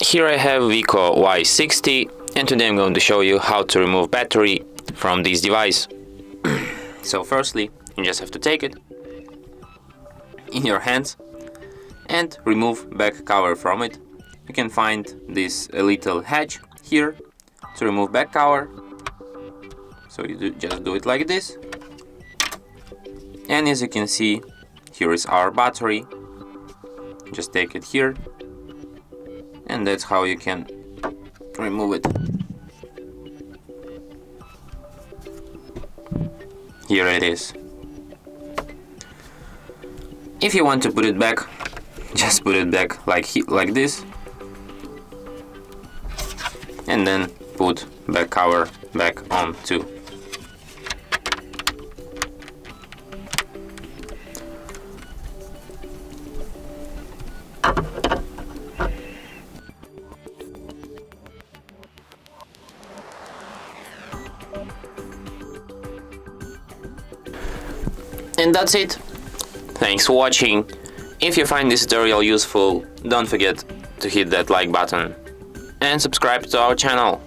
Here I have WIKO Y60, and today I'm going to show you how to remove battery from this device. So firstly, you just have to take it in your hands and remove back cover from it. You can find this little hatch here to remove back cover. So you just do it like this. And as you can see, here is our battery. Just take it here. And that's how you can remove it. Here it is. If you want to put it back, just put it back like this, and then put back cover back on too. And that's it. Thanks for watching. If you find this tutorial useful, don't forget to hit that like button and subscribe to our channel.